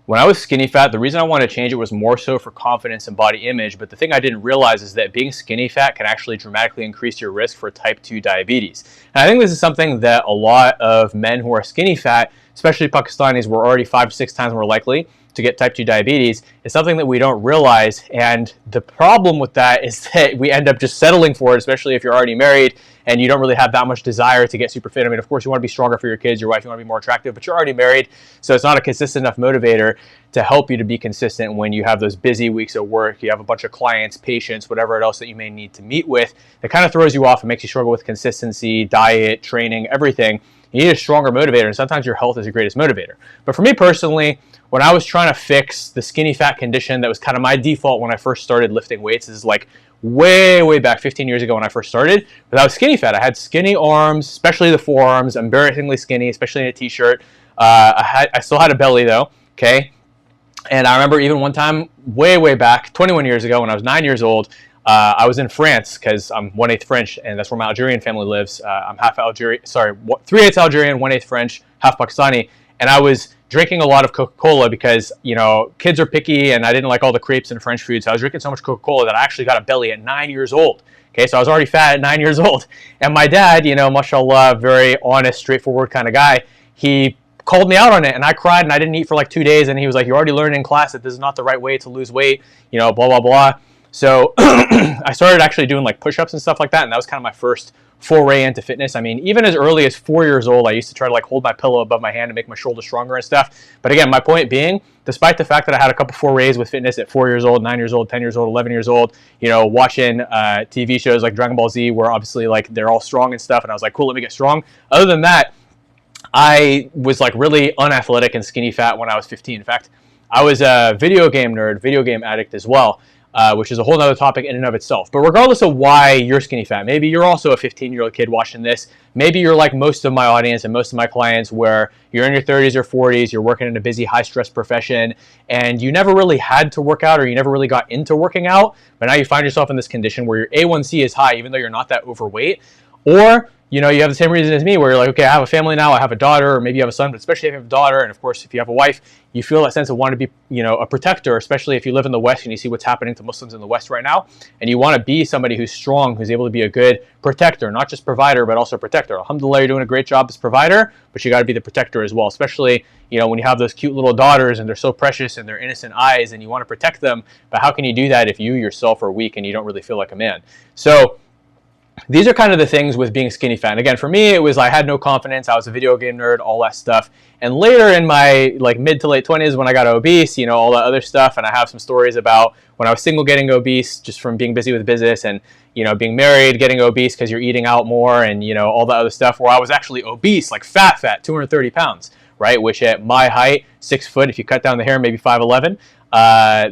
When I was skinny fat, the reason I wanted to change it was more so for confidence and body image. But the thing I didn't realize is that being skinny fat can actually dramatically increase your risk for type 2 diabetes. And I think this is something that a lot of men who are skinny fat, especially Pakistanis, were already 5 to 6 times more likely to get type 2 diabetes. Is something that we don't realize. And the problem with that is that we end up just settling for it, especially if you're already married and you don't really have that much desire to get super fit. I mean, of course, you want to be stronger for your kids, your wife, you want to be more attractive, but you're already married, so it's not a consistent enough motivator to help you to be consistent when you have those busy weeks at work, you have a bunch of clients, patients, whatever else that you may need to meet with. That kind of throws you off and makes you struggle with consistency, diet, training, everything. You need a stronger motivator, and sometimes your health is your greatest motivator. But for me personally, when I was trying to fix the skinny fat condition, that was kind of my default when I first started lifting weights. This is like way back 15 years ago when I first started. But I was skinny fat. I had skinny arms, especially the forearms, embarrassingly skinny, especially in a t-shirt. I still had a belly though, okay? And I remember even one time way back, 21 years ago when I was 9 years old, I was in France because I'm 1/8 French, and that's where my Algerian family lives. I'm half Algerian, sorry, 3/8 Algerian, 1/8 French, half Pakistani. And I was drinking a lot of Coca-Cola because, you know, kids are picky and I didn't like all the crepes and French food. So I was drinking so much Coca-Cola that I actually got a belly at 9 years old. Okay, so I was already fat at 9 years old. And my dad, you know, mashallah, very honest, straightforward kind of guy, he called me out on it, and I cried and I didn't eat for like 2 days. And he was like, you already learned in class that this is not the right way to lose weight, you know, blah, blah, blah. So I started actually doing like push-ups and stuff like that. And that was kind of my first foray into fitness. I mean, even as early as 4 years old, I used to try to like hold my pillow above my hand to make my shoulders stronger and stuff. But again, my point being, despite the fact that I had a couple forays with fitness at 4 years old, 9 years old, 10 years old, 11 years old, you know, watching TV shows like Dragon Ball Z, where obviously like they're all strong and stuff. And I was like, cool, let me get strong. Other than that, I was like really unathletic and skinny fat when I was 15. In fact, I was a video game nerd, video game addict as well. Which is a whole other topic in and of itself. But regardless of why you're skinny fat, maybe you're also a 15-year-old kid watching this. Maybe you're like most of my audience and most of my clients, where you're in your 30s or 40s, you're working in a busy, high-stress profession, and you never really had to work out, or you never really got into working out, but now you find yourself in this condition where your A1C is high, even though you're not that overweight. Or, you know, you have the same reason as me, where you're like, okay, I have a family now, I have a daughter, or maybe you have a son, but especially if you have a daughter, and of course, if you have a wife, you feel that sense of wanting to be, you know, a protector, especially if you live in the West and you see what's happening to Muslims in the West right now, and you want to be somebody who's strong, who's able to be a good protector, not just provider, but also protector. Alhamdulillah, you're doing a great job as provider, but you got to be the protector as well, especially, you know, when you have those cute little daughters and they're so precious and they're innocent eyes and you want to protect them, but how can you do that if you yourself are weak and you don't really feel like a man? So these are kind of the things with being skinny fat. And again, for me, it was I had no confidence. I was a video game nerd, all that stuff. And later in my like mid to late 20s, when I got obese, you know, all that other stuff. And I have some stories about when I was single getting obese, just from being busy with business, and, you know, being married, getting obese because you're eating out more, and, you know, all that other stuff, where I was actually obese, like fat, 230 pounds, right? Which at my height, 6 foot, if you cut down the hair, maybe 5'11",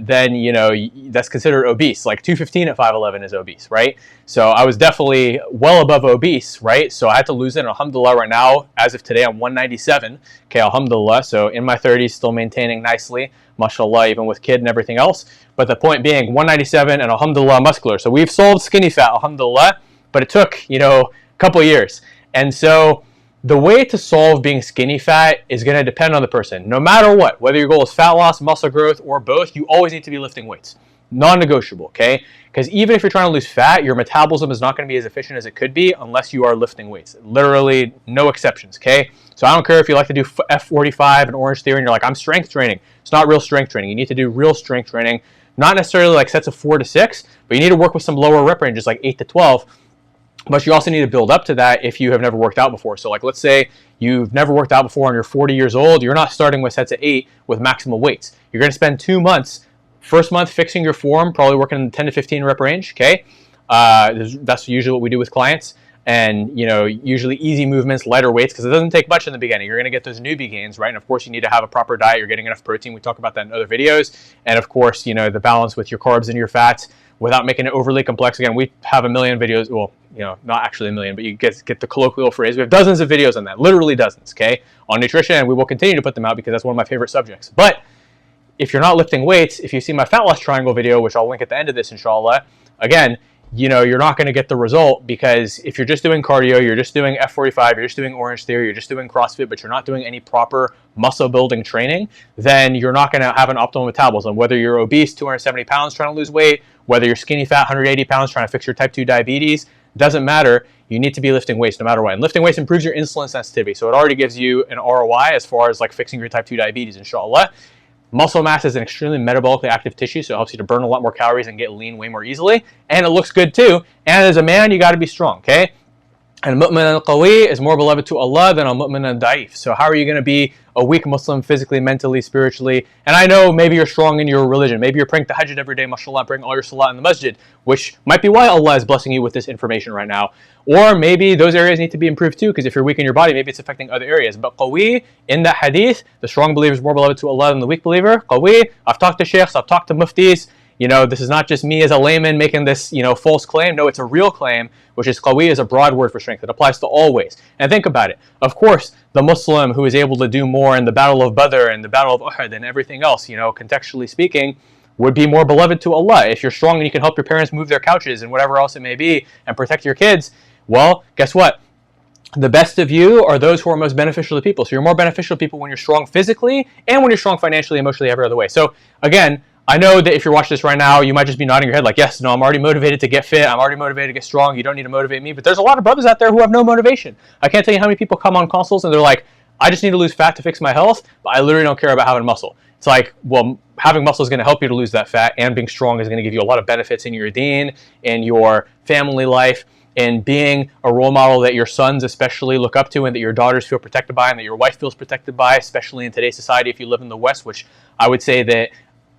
then, you know, that's considered obese. Like 215 at 5'11 is obese, right? So I was definitely well above obese, right? So I had to lose it. And alhamdulillah, right now, as of today, I'm 197. Okay, alhamdulillah. So in my 30s, still maintaining nicely, mashallah, even with kid and everything else. But the point being, 197 and alhamdulillah, muscular. So we've solved skinny fat, alhamdulillah, but it took, you know, a couple of years. And so the way to solve being skinny fat is going to depend on the person. No matter what, whether your goal is fat loss, muscle growth, or both, you always need to be lifting weights. Non-negotiable, okay? Because even if you're trying to lose fat, your metabolism is not going to be as efficient as it could be unless you are lifting weights. Literally, no exceptions, okay? So I don't care if you like to do F45 and Orange Theory and you're like, I'm strength training. It's not real strength training. You need to do real strength training, not necessarily like sets of 4 to 6, but you need to work with some lower rep ranges like 8 to 12. But you also need to build up to that if you have never worked out before. So like, let's say you've never worked out before and you're 40 years old, you're not starting with sets of 8 with maximal weights. You're going to spend 2 months, first month fixing your form, probably working in the 10 to 15 rep range, okay? That's usually what we do with clients. And, you know, usually easy movements, lighter weights, because it doesn't take much in the beginning. You're going to get those newbie gains, right? And of course, you need to have a proper diet. You're getting enough protein. We talk about that in other videos. And of course, you know, the balance with your carbs and your fats without making it overly complex. Again, we have a million videos. Well, you know, not actually a million, but you get the colloquial phrase. We have dozens of videos on that, literally dozens, okay, on nutrition. And we will continue to put them out because that's one of my favorite subjects. But if you're not lifting weights, if you see my fat loss triangle video, which I'll link at the end of this, In Shaa Allah, again, you're not going to get the result, because if you're just doing cardio, you're just doing F45, you're just doing Orange Theory, you're just doing CrossFit, but you're not doing any proper muscle building training, then you're not going to have an optimal metabolism. Whether you're obese, 270 pounds trying to lose weight, whether you're skinny fat, 180 pounds trying to fix your type 2 diabetes, doesn't matter. You need to be lifting weights no matter what. And lifting weights improves your insulin sensitivity. So it already gives you an ROI as far as like fixing your type 2 diabetes, In Shaa Allah. Muscle mass is an extremely metabolically active tissue, so it helps you to burn a lot more calories and get lean way more easily. And it looks good too. And as a man, you got to be strong, okay? And mu'min al-qawi is more beloved to Allah than al-mu'min al-da'if. So how are you going to be a weak Muslim physically, mentally, spiritually? And I know maybe you're strong in your religion. Maybe you're praying tahajjud every day, mashallah, praying all your salat in the masjid, which might be why Allah is blessing you with this information right now. Or maybe those areas need to be improved too, because if you're weak in your body, maybe it's affecting other areas. But qawi, in that hadith, the strong believer is more beloved to Allah than the weak believer. Qawi, I've talked to sheikhs, I've talked to muftis. This is not just me as a layman making this, false claim. No, it's a real claim, which is qawi is a broad word for strength. It applies to all ways. And think about it. Of course, the Muslim who is able to do more in the Battle of Badr and the Battle of Uhud and everything else, contextually speaking, would be more beloved to Allah. If you're strong and you can help your parents move their couches and whatever else it may be and protect your kids, well, guess what? The best of you are those who are most beneficial to people. So you're more beneficial to people when you're strong physically and when you're strong financially, emotionally, every other way. So again, I know that if you're watching this right now, you might just be nodding your head like, yes, no, I'm already motivated to get fit. I'm already motivated to get strong. You don't need to motivate me. But there's a lot of brothers out there who have no motivation. I can't tell you how many people come on consults and they're like, I just need to lose fat to fix my health, but I literally don't care about having muscle. It's like, well, having muscle is going to help you to lose that fat, and being strong is going to give you a lot of benefits in your deen, in your family life, and being a role model that your sons especially look up to and that your daughters feel protected by and that your wife feels protected by, especially in today's society if you live in the West, which I would say that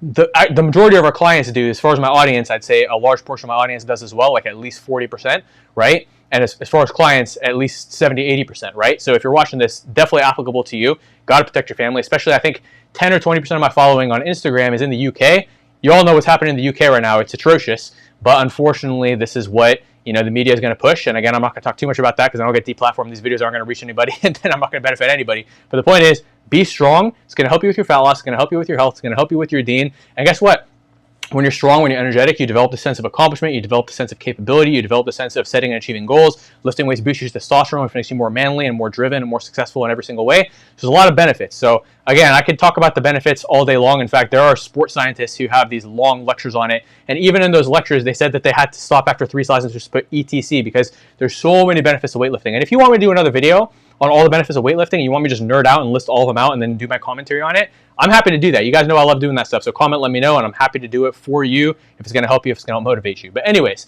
the majority of our clients do. As far as my audience, I'd say a large portion of my audience does as well, like at least 40%, right? And as far as clients, at least 70-80%, right? So if you're watching this, definitely applicable to you. Got to protect your family, especially I think 10 or 20% of my following on Instagram is in the UK. You all know what's happening in the UK right now. It's atrocious, but unfortunately, this is what the media is going to push. And again, I'm not going to talk too much about that because I don't get deplatformed. These videos aren't going to reach anybody, and then I'm not going to benefit anybody. But the point is, be strong. It's going to help you with your fat loss. It's going to help you with your health. It's going to help you with your deen. And guess what? When you're strong, when you're energetic, you develop a sense of accomplishment, you develop a sense of capability, you develop a sense of setting and achieving goals. Lifting weights boosts your testosterone, which makes you more manly and more driven and more successful in every single way. There's a lot of benefits. So again, I could talk about the benefits all day long. In fact, there are sports scientists who have these long lectures on it. And even in those lectures, they said that they had to stop after 3 slides and just put ETC because there's so many benefits to weightlifting. And if you want me to do another video on all the benefits of weightlifting, and you want me to just nerd out and list all of them out and then do my commentary on it, I'm happy to do that. You guys know I love doing that stuff. So comment, let me know, and I'm happy to do it for you if it's going to help you, if it's going to help motivate you. But anyways,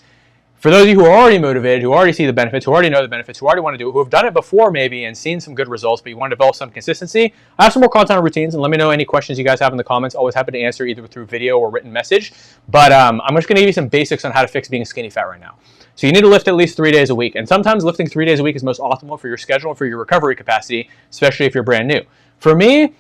for those of you who are already motivated, who already see the benefits, who already know the benefits, who already want to do it, who have done it before maybe and seen some good results, but you want to develop some consistency, I have some more content on routines, and let me know any questions you guys have in the comments. Always happy to answer either through video or written message. But I'm just going to give you some basics on how to fix being skinny fat right now. So you need to lift at least 3 days a week. And sometimes lifting 3 days a week is most optimal for your schedule and for your recovery capacity, especially if you're brand new. For me,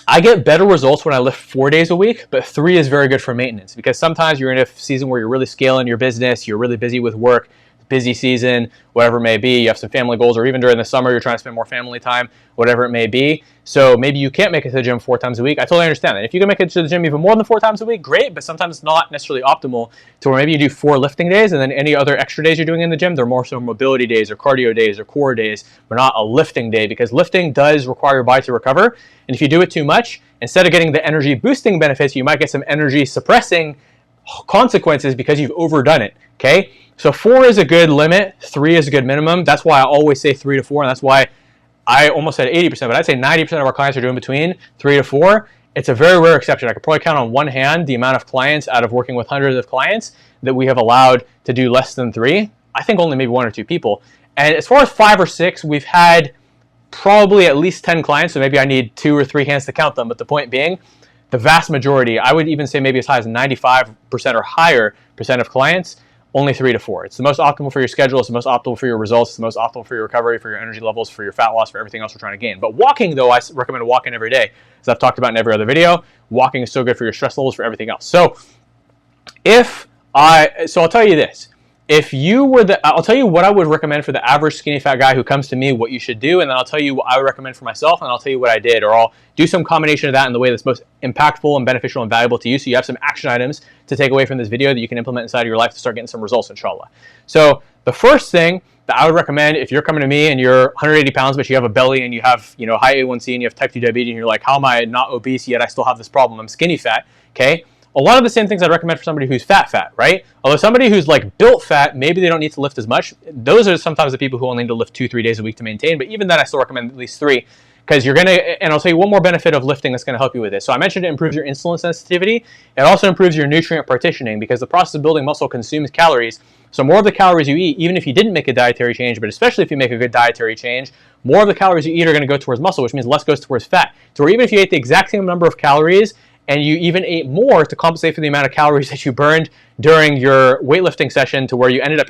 I get better results when I lift 4 days a week, but 3 is very good for maintenance because sometimes you're in a season where you're really scaling your business, you're really busy with work, busy season, whatever it may be, you have some family goals, or even during the summer, you're trying to spend more family time, whatever it may be. So maybe you can't make it to the gym 4 times a week. I totally understand that. If you can make it to the gym even more than 4 times a week, great, but sometimes it's not necessarily optimal to where maybe you do 4 lifting days and then any other extra days you're doing in the gym, they're more so mobility days or cardio days or core days, but not a lifting day because lifting does require your body to recover. And if you do it too much, instead of getting the energy boosting benefits, you might get some energy suppressing consequences because you've overdone it, okay? So 4 is a good limit, 3 is a good minimum. That's why I always say 3 to 4, and that's why I almost said 80%, but I'd say 90% of our clients are doing between 3 to 4. It's a very rare exception. I could probably count on one hand the amount of clients out of working with hundreds of clients that we have allowed to do less than 3. I think only maybe 1 or 2 people. And as far as 5 or 6, we've had probably at least 10 clients, so maybe I need 2 or 3 hands to count them. But the point being, the vast majority, I would even say maybe as high as 95% or higher percent of clients, only 3 to 4. It's the most optimal for your schedule. It's the most optimal for your results. It's the most optimal for your recovery, for your energy levels, for your fat loss, for everything else we're trying to gain. But walking, though, I recommend walking every day. As I've talked about in every other video, walking is so good for your stress levels, for everything else. So I'll tell you this. if you were I'll tell you what I would recommend for the average skinny fat guy who comes to me, what you should do, and then I'll tell you what I would recommend for myself, and I'll tell you what I did, or I'll do some combination of that in the way that's most impactful and beneficial and valuable to you, so you have some action items to take away from this video that you can implement inside of your life to start getting some results, inshallah. So the first thing that I would recommend, if you're coming to me and you're 180 pounds, but you have a belly and you have, you know, high A1C and you have type 2 diabetes, and you're like, how am I not obese yet I still have this problem? I'm skinny fat, okay? A lot of the same things I'd recommend for somebody who's fat, right? Although somebody who's like built fat, maybe they don't need to lift as much. Those are sometimes the people who only need to lift 2-3 days a week to maintain, but even then I still recommend at least 3, because you're gonna, and I'll tell you one more benefit of lifting that's gonna help you with this. So I mentioned it improves your insulin sensitivity. It also improves your nutrient partitioning, because the process of building muscle consumes calories. So more of the calories you eat, even if you didn't make a dietary change, but especially if you make a good dietary change, more of the calories you eat are gonna go towards muscle, which means less goes towards fat. So even if you ate the exact same number of calories, and you even ate more to compensate for the amount of calories that you burned during your weightlifting session, to where you ended up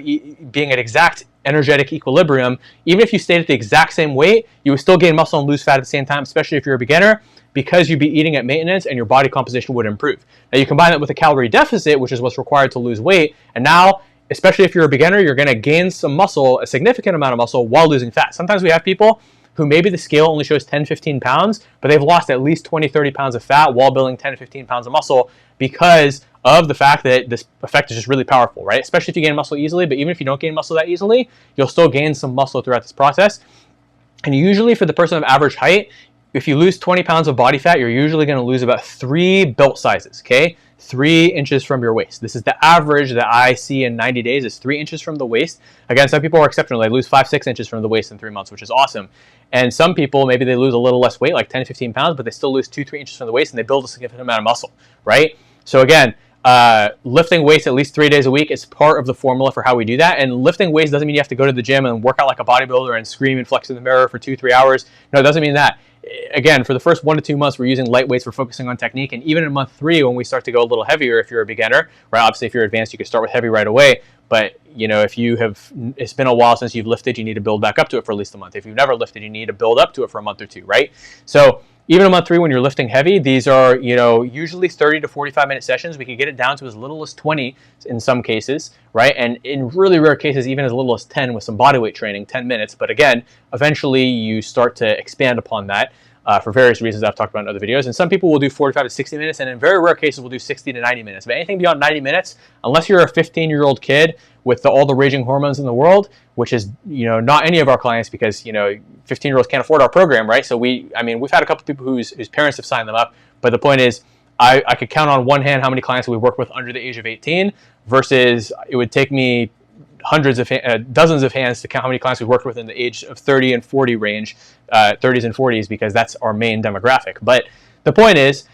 being at exact energetic equilibrium, even if you stayed at the exact same weight, you would still gain muscle and lose fat at the same time, especially if you're a beginner, because you'd be eating at maintenance and your body composition would improve. Now you combine that with a calorie deficit, which is what's required to lose weight, and now, especially if you're a beginner, you're gonna gain some muscle, a significant amount of muscle, while losing fat. Sometimes we have people who maybe the scale only shows 10-15 pounds, but they've lost at least 20-30 pounds of fat while building 10-15 pounds of muscle, because of the fact that this effect is just really powerful, right? Especially if you gain muscle easily, but even if you don't gain muscle that easily, you'll still gain some muscle throughout this process. And usually for the person of average height, if you lose 20 pounds of body fat, you're usually gonna lose about 3 belt sizes, okay? 3 inches from your waist. This is the average that I see in 90 days, is 3 inches from the waist. Again, some people are exceptional. They lose 5-6 inches from the waist in 3 months, which is awesome. And some people, maybe they lose a little less weight, like 10-15 pounds, but they still lose 2-3 inches from the waist, and they build a significant amount of muscle, right? So again, lifting weights at least 3 days a week is part of the formula for how we do that. And lifting weights doesn't mean you have to go to the gym and work out like a bodybuilder and scream and flex in the mirror for 2-3 hours. No, it doesn't mean that. Again, for the first 1 to 2 months, we're using light weights, we're focusing on technique, and even in month 3, when we start to go a little heavier, if you're a beginner, right? Obviously, if you're advanced, you can start with heavy right away, but you know, if you have, it's been a while since you've lifted, you need to build back up to it for at least a month. If you've never lifted, you need to build up to it for a month or 2, right? So even in month 3, when you're lifting heavy, these are, you know, usually 30 to 45 minute sessions. We can get it down to as little as 20 in some cases, right? And in really rare cases, even as little as 10 with some bodyweight training, 10 minutes. But again, eventually you start to expand upon that. For various reasons I've talked about in other videos. And some people will do 45 to 60 minutes, and in very rare cases will do 60 to 90 minutes. But anything beyond 90 minutes, unless you're a 15-year-old kid with all the raging hormones in the world, which is, you know, not any of our clients, because, you know, 15-year-olds can't afford our program, right? So we've had a couple people whose parents have signed them up. But the point is, I could count on one hand how many clients we've worked with under the age of 18, versus it would take me hundreds of dozens of hands to count how many clients we've worked with in the age of 30 and 40 range, 30s and 40s, because that's our main demographic. But the point is,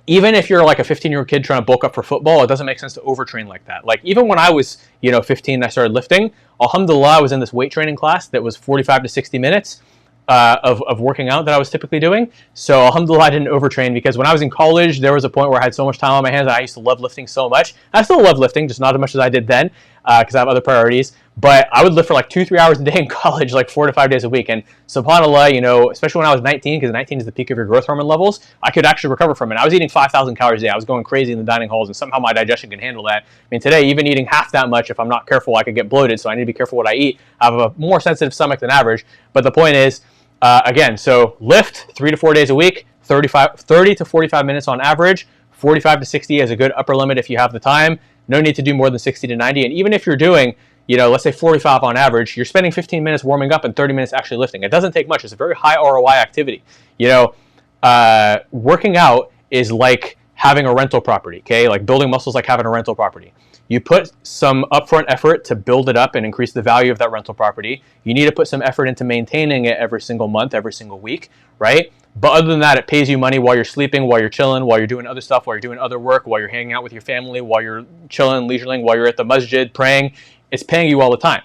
even if you're like a 15-year-old kid trying to bulk up for football, it doesn't make sense to overtrain like that. Like even when I was, you know, 15 and I started lifting, alhamdulillah, I was in this weight training class that was 45 to 60 minutes of working out that I was typically doing. So alhamdulillah, I didn't overtrain, because when I was in college, there was a point where I had so much time on my hands, and I used to love lifting so much. I still love lifting, just not as much as I did then, because I have other priorities. But I would lift for like 2-3 hours a day in college, like 4 to 5 days a week. And subhanallah, you know, especially when I was 19, because 19 is the peak of your growth hormone levels, I could actually recover from it. I was eating 5,000 calories a day. I was going crazy in the dining halls, and somehow my digestion can handle that. I mean, today, even eating half that much, if I'm not careful, I could get bloated. So I need to be careful what I eat. I have a more sensitive stomach than average. But the point is, again, so lift 3 to 4 days a week, 30 to 45 minutes on average. 45 to 60 is a good upper limit if you have the time. No need to do more than 60 to 90. And even if you're doing, you know, let's say 45 on average, you're spending 15 minutes warming up and 30 minutes actually lifting. It doesn't take much. It's a very high ROI activity. You know, working out is like having a rental property, okay? Like building muscles like having a rental property. You put some upfront effort to build it up and increase the value of that rental property. You need to put some effort into maintaining it every single month, every single week, right? But other than that, it pays you money while you're sleeping, while you're chilling, while you're doing other stuff, while you're doing other work, while you're hanging out with your family, while you're chilling, leisureling, while you're at the masjid praying. It's paying you all the time.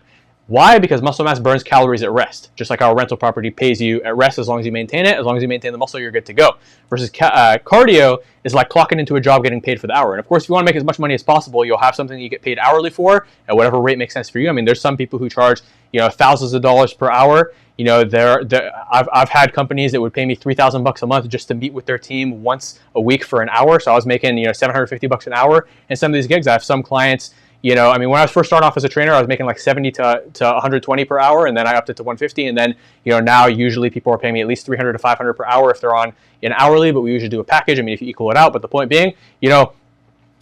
Why? Because muscle mass burns calories at rest, just like our rental property pays you at rest. As long as you maintain it, as long as you maintain the muscle, you're good to go. Versus cardio is like clocking into a job getting paid for the hour. And of course, if you want to make as much money as possible, you'll have something you get paid hourly for at whatever rate makes sense for you. I mean, there's some people who charge, you know, thousands of dollars per hour. You know, I've had companies that would pay me $3,000 a month just to meet with their team once a week for an hour. So I was making, you know, $750 an hour in some of these gigs. I have some clients, You know, I mean, when I was first starting off as a trainer, I was making like 70 to 120 per hour, and then I upped it to 150. And then, you know, now usually people are paying me at least 300 to 500 per hour if they're on an hourly, but we usually do a package. I mean, if you equal it out, but the point being, you know,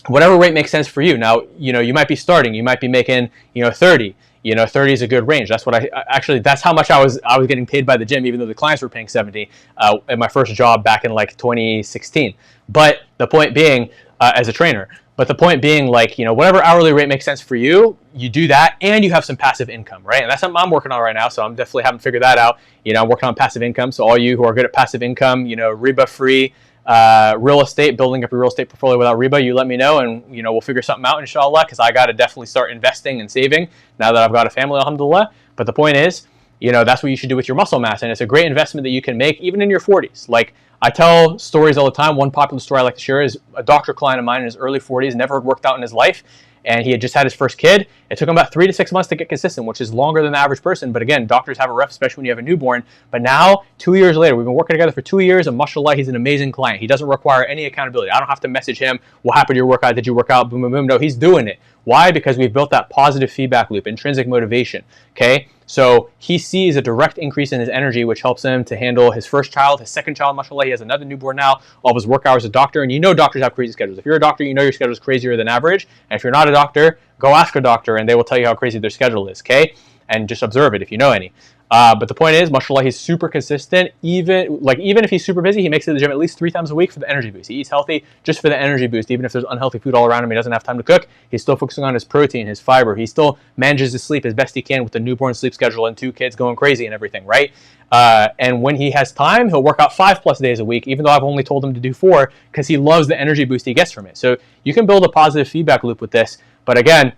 whatever rate makes sense for you. Now, you know, you might be starting, you might be making, you know, 30. You know, 30 is a good range. That's what actually, that's how much I was getting paid by the gym, even though the clients were paying 70 at my first job back in like 2016. But the point being, as a trainer, but the point being, like, you know, whatever hourly rate makes sense for you, you do that, and you have some passive income, right? And that's something I'm working on right now, so I'm definitely haven't figured that out. You know, I'm working on passive income. So all you who are good at passive income, you know, riba-free real estate, building up your real estate portfolio without riba, you let me know, and, you know, we'll figure something out, inshallah, because I got to definitely start investing and saving now that I've got a family, alhamdulillah. But the point is, you know, that's what you should do with your muscle mass, and it's a great investment that you can make even in your 40s. Like, I tell stories all the time. One popular story I like to share is a doctor client of mine in his early 40s, never had worked out in his life, and he had just had his first kid. It took him about 3 to 6 months to get consistent, which is longer than the average person. But again, doctors have a rough, especially when you have a newborn. But now, 2 years later, we've been working together for 2 years, and mashallah, he's an amazing client. He doesn't require any accountability. I don't have to message him, what happened to your workout? Did you work out? Boom, boom, boom. No, he's doing it. Why? Because we've built that positive feedback loop, intrinsic motivation, okay? So he sees a direct increase in his energy, which helps him to handle his first child, his second child, mashallah. He has another newborn now, all of his work hours as a doctor. And you know doctors have crazy schedules. If you're a doctor, you know your schedule is crazier than average. And if you're not a doctor, go ask a doctor, and they will tell you how crazy their schedule is, okay? And just observe it if you know any. But the point is, mashallah, he's super consistent. Even if he's super busy, he makes it to the gym at least 3 times a week for the energy boost. He eats healthy just for the energy boost. Even if there's unhealthy food all around him, he doesn't have time to cook, he's still focusing on his protein, his fiber. He still manages his sleep as best he can with the newborn sleep schedule and 2 kids going crazy and everything, right? And when he has time, he'll work out 5+ days a week, even though I've only told him to do 4, because he loves the energy boost he gets from it. So you can build a positive feedback loop with this. But again,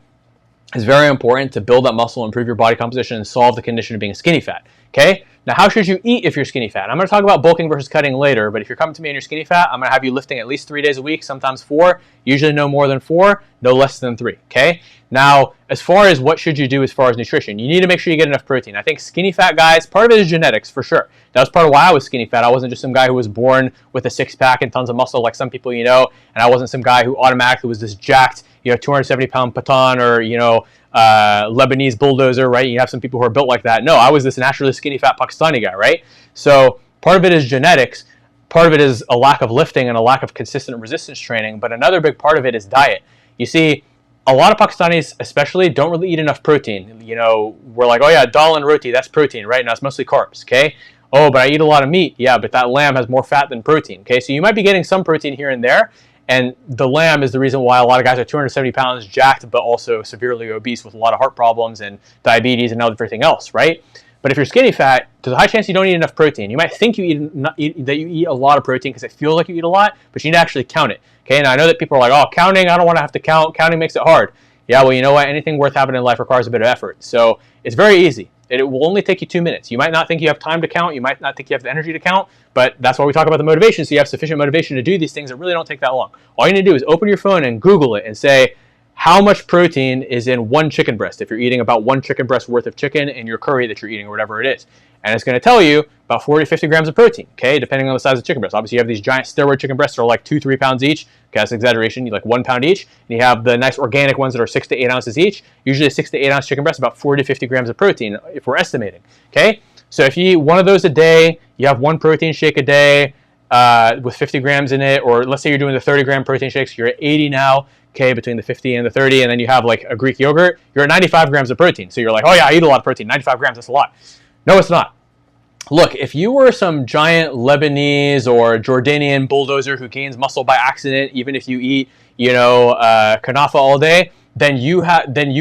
it's very important to build that muscle, improve your body composition, and solve the condition of being skinny fat. Okay? Now, how should you eat if you're skinny fat? I'm going to talk about bulking versus cutting later, but if you're coming to me and you're skinny fat, I'm going to have you lifting at least 3 days a week, sometimes 4, usually no more than 4, no less than 3. Okay? Now, as far as what should you do as far as nutrition, you need to make sure you get enough protein. I think skinny fat guys, part of it is genetics for sure. That was part of why I was skinny fat. I wasn't just some guy who was born with a 6-pack and tons of muscle like some people you know, and I wasn't some guy who automatically was this jacked, you know, 270-pound Patan or, you know, Lebanese bulldozer, right? You have some people who are built like that. No, I was this naturally skinny fat Pakistani guy, right? So part of it is genetics. Part of it is a lack of lifting and a lack of consistent resistance training. But another big part of it is diet. You see, a lot of Pakistanis especially don't really eat enough protein. You know, we're like, oh yeah, dal and roti, that's protein, right? Now it's mostly carbs, okay? Oh, but I eat a lot of meat. Yeah, but that lamb has more fat than protein, okay? So you might be getting some protein here and there. And the lamb is the reason why a lot of guys are 270 pounds, jacked, but also severely obese with a lot of heart problems and diabetes and everything else, right? But if you're skinny fat, there's a high chance you don't eat enough protein. You might think you eat a lot of protein because it feels like you eat a lot, but you need to actually count it. Okay, now I know that people are like, oh, counting, I don't want to have to count. Counting makes it hard. Yeah, well, you know what? Anything worth having in life requires a bit of effort. So it's very easy. It will only take you 2 minutes. You might not think you have time to count. You might not think you have the energy to count, but that's why we talk about the motivation. So you have sufficient motivation to do these things that really don't take that long. All you need to do is open your phone and Google it and say, how much protein is in 1 chicken breast if you're eating about 1 chicken breast worth of chicken in your curry that you're eating or whatever it is. And it's going to tell you about 40 to 50 grams of protein, okay, depending on the size of the chicken breast. Obviously, you have these giant steroid chicken breasts that are like 2-3 pounds each. Okay, that's exaggeration. You like 1 pound each. And you have the nice organic ones that are 6 to 8 ounces each. Usually a 6 to 8 ounce chicken breast, about 40 to 50 grams of protein if we're estimating, okay? So if you eat one of those a day, you have 1 protein shake a day with 50 grams in it, or let's say you're doing the 30-gram protein shakes, you're at 80 now, okay, between the 50 and the 30, and then you have like a Greek yogurt, you're at 95 grams of protein. So you're like, oh yeah, I eat a lot of protein. 95 grams, that's a lot. No, it's not. Look, if you were some giant Lebanese or Jordanian bulldozer who gains muscle by accident, even if you eat, you know, kanafa all day, then you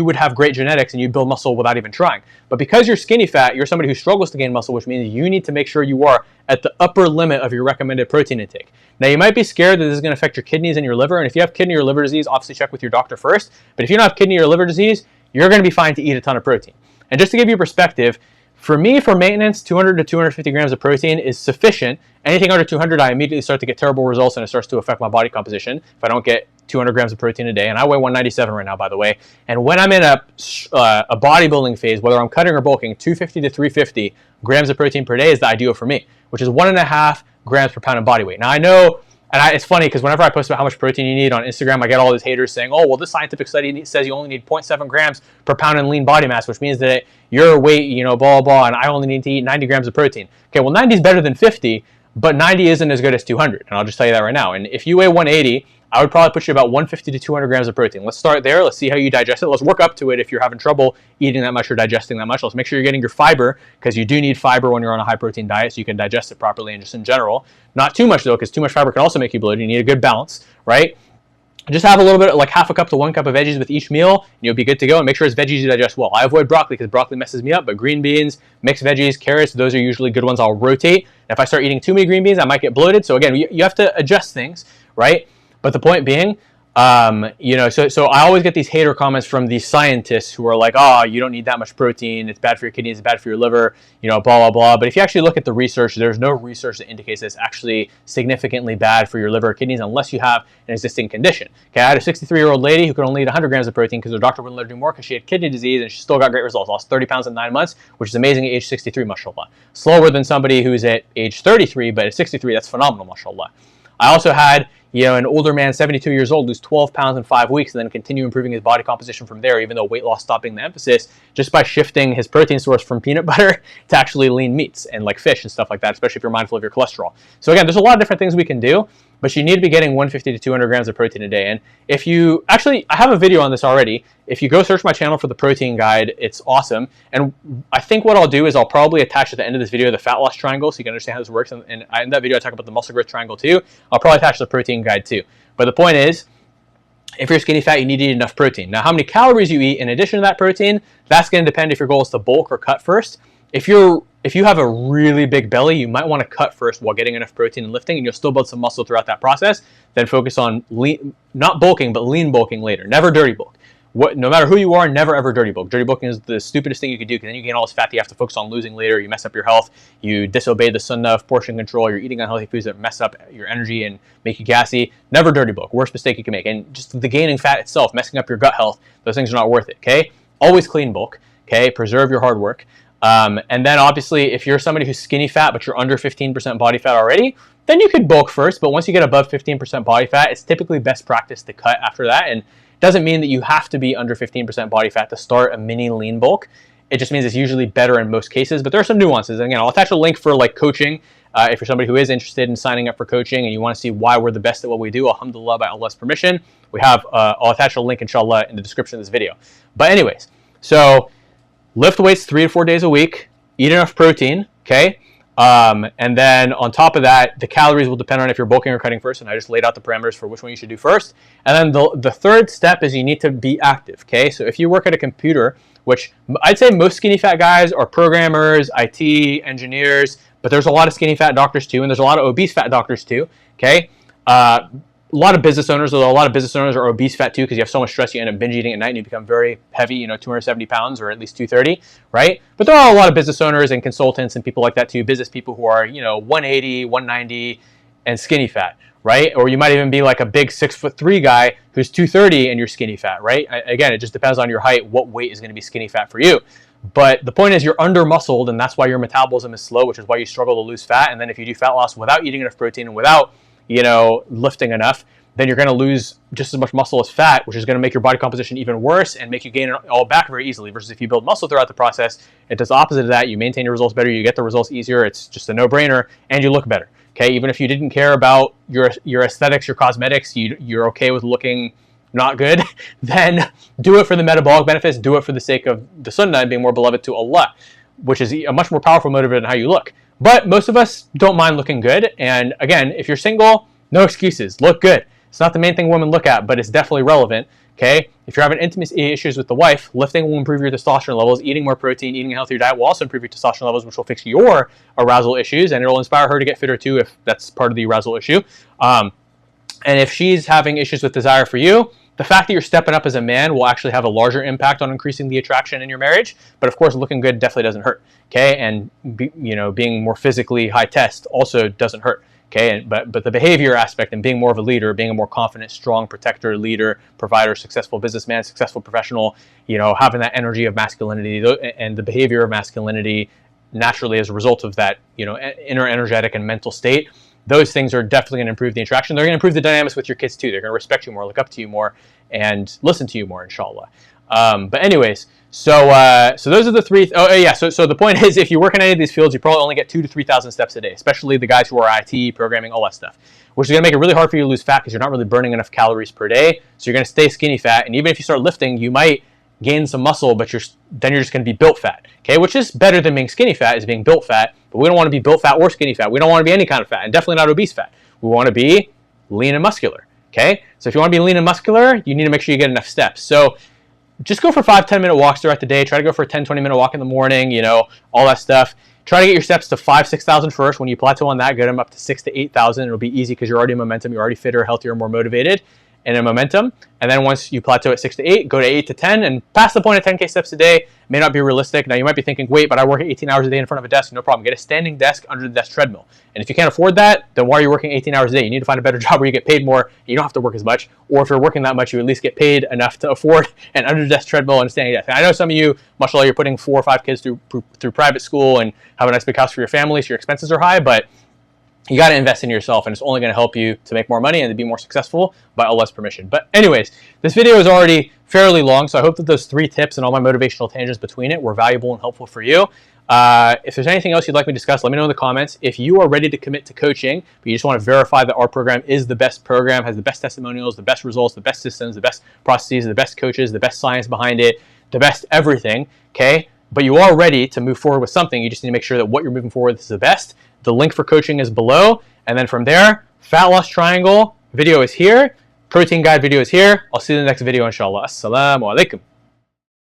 would have great genetics and you build muscle without even trying. But because you're skinny fat, you're somebody who struggles to gain muscle, which means you need to make sure you are at the upper limit of your recommended protein intake. Now, you might be scared that this is going to affect your kidneys and your liver, and if you have kidney or liver disease, obviously check with your doctor first. But if you don't have kidney or liver disease, you're going to be fine to eat a ton of protein. And just to give you perspective, for me, for maintenance, 200 to 250 grams of protein is sufficient. Anything under 200, I immediately start to get terrible results and it starts to affect my body composition if I don't get 200 grams of protein a day. And I weigh 197 right now, by the way. And when I'm in a bodybuilding phase, whether I'm cutting or bulking, 250 to 350 grams of protein per day is the ideal for me, which is 1.5 grams per pound of body weight. Now, I know And it's funny because whenever I post about how much protein you need on Instagram, I get all these haters saying, oh, well, this scientific study says you only need 0.7 grams per pound in lean body mass, which means that your weight, you know, blah, blah, blah, and I only need to eat 90 grams of protein. Okay, well, 90 is better than 50, but 90 isn't as good as 200. And I'll just tell you that right now. And if you weigh 180, I would probably put you about 150 to 200 grams of protein. Let's start there. Let's see how you digest it. Let's work up to it if you're having trouble eating that much or digesting that much. Let's make sure you're getting your fiber, because you do need fiber when you're on a high protein diet so you can digest it properly and just in general. Not too much though, because too much fiber can also make you bloated. You need a good balance, right? Just have a little bit, like half a cup to 1 cup of veggies with each meal, and you'll be good to go. And make sure it's veggies you digest well. I avoid broccoli because broccoli messes me up, but green beans, mixed veggies, carrots, those are usually good ones. I'll rotate. And if I start eating too many green beans, I might get bloated. So again, you have to adjust things, right? But the point being, you know, so I always get these hater comments from these scientists who are like, oh, you don't need that much protein, it's bad for your kidneys, it's bad for your liver, you know, blah, blah, blah. But if you actually look at the research, there's no research that indicates that it's actually significantly bad for your liver or kidneys unless you have an existing condition. Okay, I had a 63-year-old lady who could only eat 100 grams of protein because her doctor wouldn't let her do more because she had kidney disease, and she still got great results. Lost 30 pounds in 9 months, which is amazing at age 63, mashallah. Slower than somebody who's at age 33, but at 63, that's phenomenal, mashallah. I also had, you know, an older man, 72 years old, lose 12 pounds in 5 weeks and then continue improving his body composition from there, even though weight loss stopped being the emphasis, just by shifting his protein source from peanut butter to actually lean meats and like fish and stuff like that, especially if you're mindful of your cholesterol. So again, there's a lot of different things we can do, but you need to be getting 150 to 200 grams of protein a day. And if you, actually, I have a video on this already. If you go search my channel for the protein guide, it's awesome. And I think what I'll do is I'll probably attach at the end of this video the fat loss triangle so you can understand how this works. And in that video, I talk about the muscle growth triangle too. I'll probably attach the protein guide too. But the point is, if you're skinny fat, you need to eat enough protein. Now, how many calories you eat in addition to that protein, that's going to depend if your goal is to bulk or cut first. If you have a really big belly, you might want to cut first while getting enough protein and lifting, and you'll still build some muscle throughout that process. Then focus on lean, not bulking, but lean bulking later. Never dirty bulk. No matter who you are, never ever dirty bulk. Dirty bulking is the stupidest thing you could do, because then you gain all this fat that you have to focus on losing later. You mess up your health. You disobey the sunnah of portion control. You're eating unhealthy foods that mess up your energy and make you gassy. Never dirty bulk. Worst mistake you can make. And just the gaining fat itself, messing up your gut health, those things are not worth it, okay? Always clean bulk, okay? Preserve your hard work. And then obviously, if you're somebody who's skinny fat, but you're under 15% body fat already, then you could bulk first. But once you get above 15% body fat, it's typically best practice to cut after that. And it doesn't mean that you have to be under 15% body fat to start a mini lean bulk. It just means it's usually better in most cases, but there are some nuances. And again, I'll attach a link for like coaching. If you're somebody who is interested in signing up for coaching and you want to see why we're the best at what we do, alhamdulillah, by Allah's permission, we have, I'll attach a link, inshallah, in the description of this video. But anyways, so lift weights 3 to 4 days a week, eat enough protein, okay? And then on top of that, the calories will depend on if you're bulking or cutting first, and I just laid out the parameters for which one you should do first. And then the third step is you need to be active, okay? So if you work at a computer, which I'd say most skinny fat guys are programmers, IT, engineers, but there's a lot of skinny fat doctors too, and there's a lot of obese fat doctors too, okay? A lot of business owners, although a lot of business owners are obese fat too, because you have so much stress, you end up binge eating at night and you become very heavy, you know, 270 pounds or at least 230, right? But there are a lot of business owners and consultants and people like that too, business people who are, you know, 180, 190 and skinny fat, right? Or you might even be like a big 6'3" guy who's 230 and you're skinny fat, right? Again, it just depends on your height, what weight is going to be skinny fat for you. But the point is you're under muscled, and that's why your metabolism is slow, which is why you struggle to lose fat. And then if you do fat loss without eating enough protein and without, you know, lifting enough, then you're going to lose just as much muscle as fat, which is going to make your body composition even worse and make you gain it all back very easily. Versus if you build muscle throughout the process, it does the opposite of that. You maintain your results better, you get the results easier, it's just a no-brainer, and you look better. Okay, even if you didn't care about your aesthetics, your cosmetics, you're okay with looking not good, then do it for the metabolic benefits, do it for the sake of the sunnah and being more beloved to Allah, which is a much more powerful motivator than how you look. But most of us don't mind looking good, and again, if you're single, no excuses, look good. It's not the main thing women look at, but it's definitely relevant, okay? If you're having intimacy issues with the wife, lifting will improve your testosterone levels, eating more protein, eating a healthier diet will also improve your testosterone levels, which will fix your arousal issues, and it'll inspire her to get fitter too if that's part of the arousal issue. And if she's having issues with desire for you, the fact that you're stepping up as a man will actually have a larger impact on increasing the attraction in your marriage. But of course, looking good definitely doesn't hurt, okay? And being more physically high test also doesn't hurt. Okay, but the behavior aspect and being more of a leader, being a more confident, strong protector, leader, provider, successful businessman, successful professional, having that energy of masculinity and the behavior of masculinity naturally as a result of that, inner energetic and mental state those things are definitely going to improve the interaction. They're going to improve the dynamics with your kids too. They're going to respect you more, look up to you more, and listen to you more, inshallah. But anyways, so those are the three. So the point is, if you work in any of these fields, you probably only get 2,000 to 3,000 steps a day, especially the guys who are IT, programming, all that stuff, which is going to make it really hard for you to lose fat because you're not really burning enough calories per day. So you're going to stay skinny fat, and even if you start lifting, you might gain some muscle, but then you're just going to be built fat. Okay, which is better than being skinny fat, is being built fat. But we don't want to be built fat or skinny fat. We don't want to be any kind of fat, and definitely not obese fat. We want to be lean and muscular. Okay, so if you want to be lean and muscular, you need to make sure you get enough steps. So just go for 5-10 minute walks throughout the day. Try to go for a 10-20 minute walk in the morning, all that stuff. Try to get your steps to 5,000-6,000 first. When you plateau on that, get them up to 6,000 to 8,000. It'll be easy because you're already in momentum. You're already fitter, healthier, more motivated, and in momentum. And then once you plateau at 6 to 8, go to 8 to 10, and past the point of 10K steps a day may not be realistic. Now you might be thinking, wait, but I work 18 hours a day in front of a desk. No problem. Get a standing desk under the desk treadmill. And if you can't afford that, then why are you working 18 hours a day? You need to find a better job where you get paid more. And you don't have to work as much. Or if you're working that much, you at least get paid enough to afford an under desk treadmill and a standing desk. And I know some of you, mashallah, you're putting 4 or 5 kids through private school and have a nice big house for your family, so your expenses are high, but you got to invest in yourself, and it's only going to help you to make more money and to be more successful by Allah's permission. But anyways, this video is already fairly long, so I hope that those 3 tips and all my motivational tangents between it were valuable and helpful for you. If there's anything else you'd like me to discuss, let me know in the comments. If you are ready to commit to coaching, but you just want to verify that our program is the best program, has the best testimonials, the best results, the best systems, the best processes, the best coaches, the best science behind it, the best everything, okay? But you are ready to move forward with something. You just need to make sure that what you're moving forward with is the best. The link for coaching is below. And then from there, fat loss triangle video is here. Protein guide video is here. I'll see you in the next video, inshallah. Assalamu alaikum.